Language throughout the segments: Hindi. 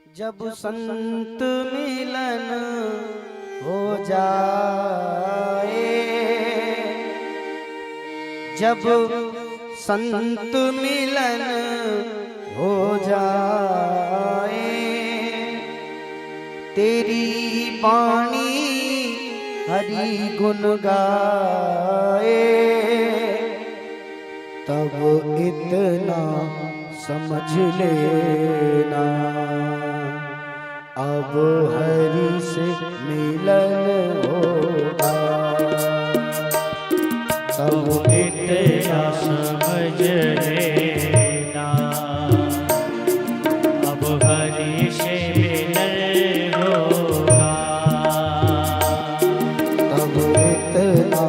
जब संत मिलन हो जाए, जब संत मिलन हो जाए, तेरी वाणी हरि गुण गाए, तब इतना समझ लेना अब हरि से मिलन होगा। तब इतना समझ लेना अब हरि से मिलन होगा। तब इतना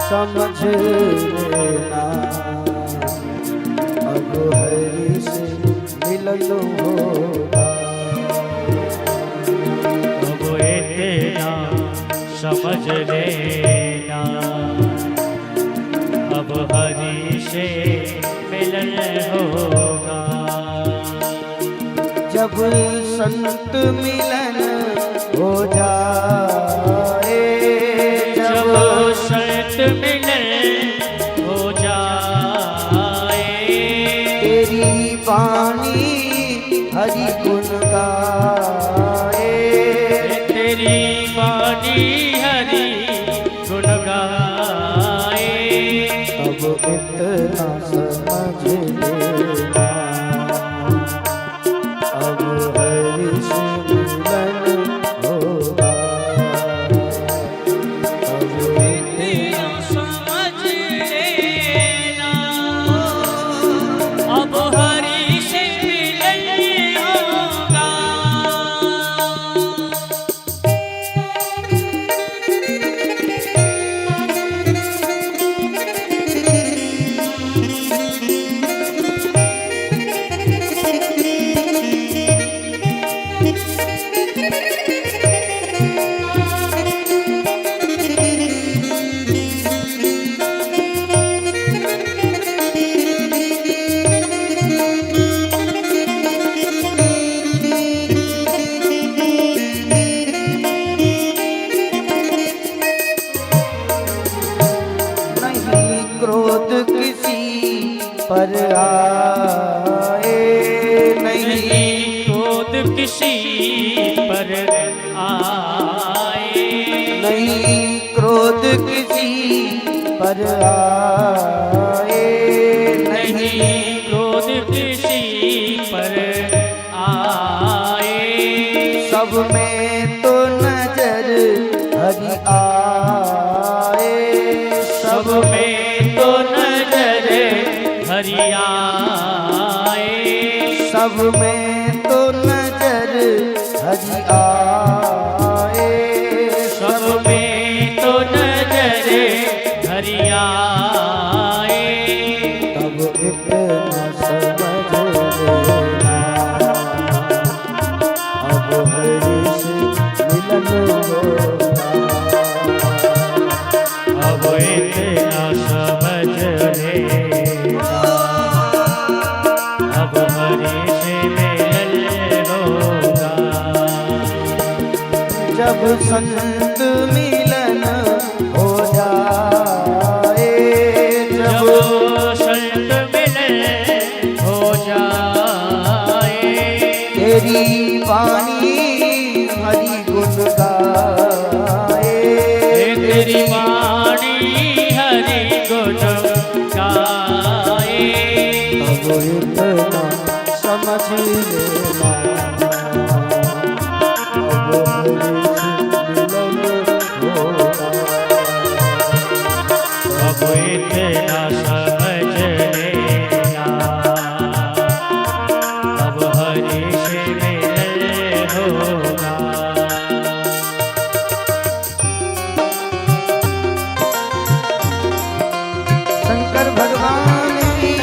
समझ लेना अब हरि से मिलन होगा। तब इतना समझ लेना अब हरि से मिलन होगा। जब संत मिलन हो जाए, जब संत मिलन हो जाए, तेरी वाणी हरि गुण गाए, तेरी वाणी हरि गुण गाए, तब इतना समझ लेना अब हरि से मिलन होगा। तब इतना समझ लेना अब हरि से मिलन होगा। नहीं क्रोध किसी पर आए, नहीं क्रोध किसी पर आए, नहीं क्रोध किसी पर आए, नहीं क्रोध किसी पर आए, सब में तो नजर हरि आए, सब में तो नजर हरि आए, सब में तो नजर हरि आए, सब में तो नजर हरि आए, तब इतना समझ लेना अब हरि से मिलन होगा। अब इतना समझ लेना अब हरि से मिलन होगा। जब संत मिलन हो जाए, जब जब संत मिलन हो जाए, तेरी वाणी हरि गुण गाए, तेरी वाणी हरि गुण गाए, तब इतना समझ लेना अब हरि से मिलन होगा। अब इतना समझ लेना अब हरि से मिलन होगा। शंकर भगवान की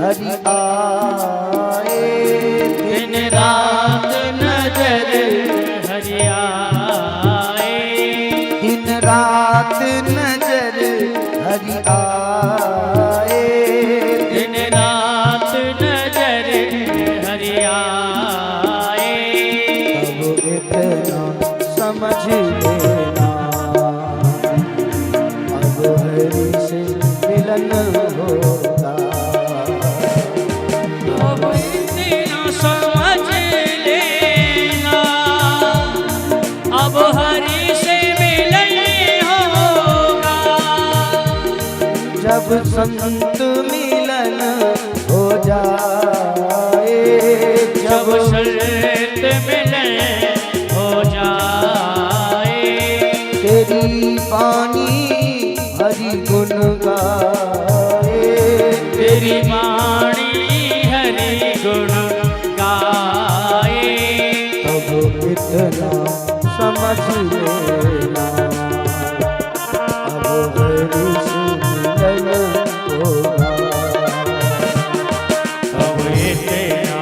हरि आए। दिन रात नजर हरि आए। दिन रात नजर हरि आए। दिन रात नजर हरि आए। अब इतना समझ लेना, अब हरि से मिलन होगा। अब इतना समझ लेना, अब हरि से मिलन होगा। जब संत मिलन हो जाए, जब संत मिलन हो जाए। तेरी पानी हरि गुण गाए। तेरी वाणी हरि गुण गाए। तब इतना समझ लेना, अब हरि से मिलन होगा। अब इतना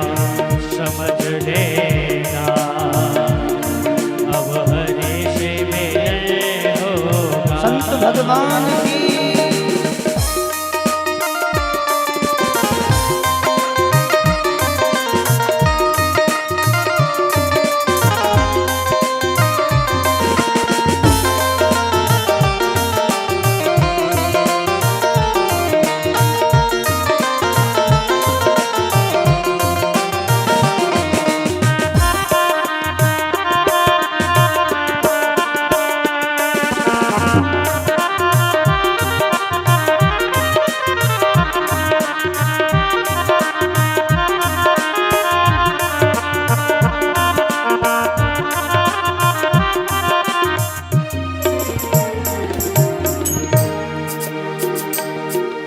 समझ लेना, अब हरि से मिलन होगा। संत भगवान की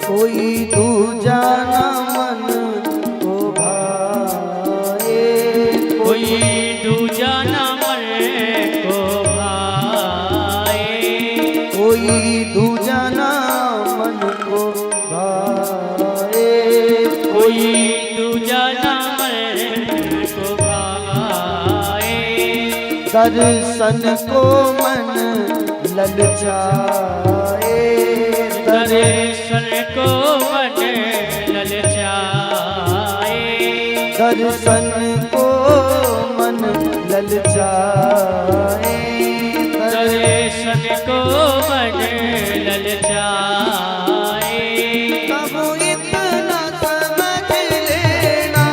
कोई दूजा न मन को भाए। कोई दूजा न मन को भाए। कोई दूजा न मन को भाए। कोई दूजा न मन को भाए। दर्शन को मन ललचाए। दर्शन को मन ललचाए। दर्शन को मन ललचाए। दर्शन को मन ललचाए। तब इतना समझ लेना,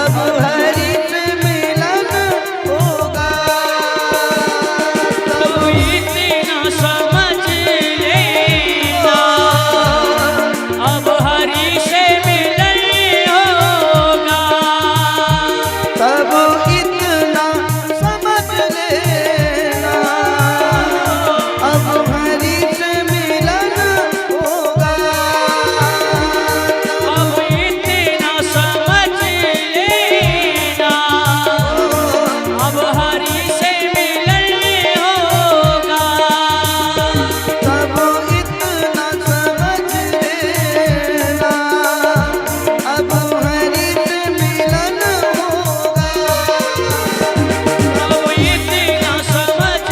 अब हरि से मिलन होगा। तब इतना समझ लेना, अब हरि से मिलन होगा। तब इतना समझ लेना, अब हरि से मिलन होगा। अब इतना समझ लेना, अब हरि से मिलन होगा। तब इतना समझ लेना, अब हरि से मिलन होगा। अब इतना समझ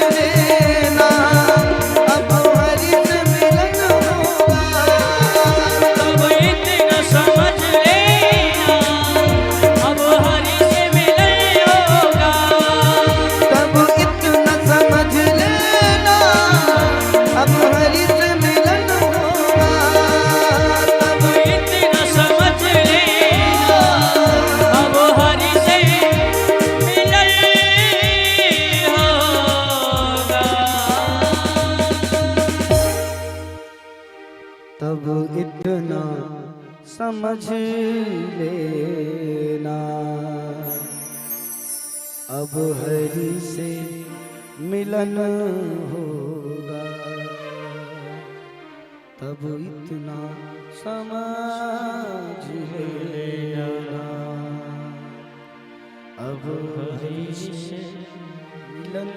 लेना, अब हरि से मिलन होगा। तब इतना समझ लेना, अब हरि से मिलन होगा। तब इतना समझ लेना, अब हरि से मिलन होगा। तब इतना समझ लेना, अब हरि से मिलन होगा। तब इतना समझ लेना, अब हरि से मिलन होगा। तब इतना समझ लेना, अब हरि से मिलन होगा। तब इतना समझ लेना, अब हरि से मिलन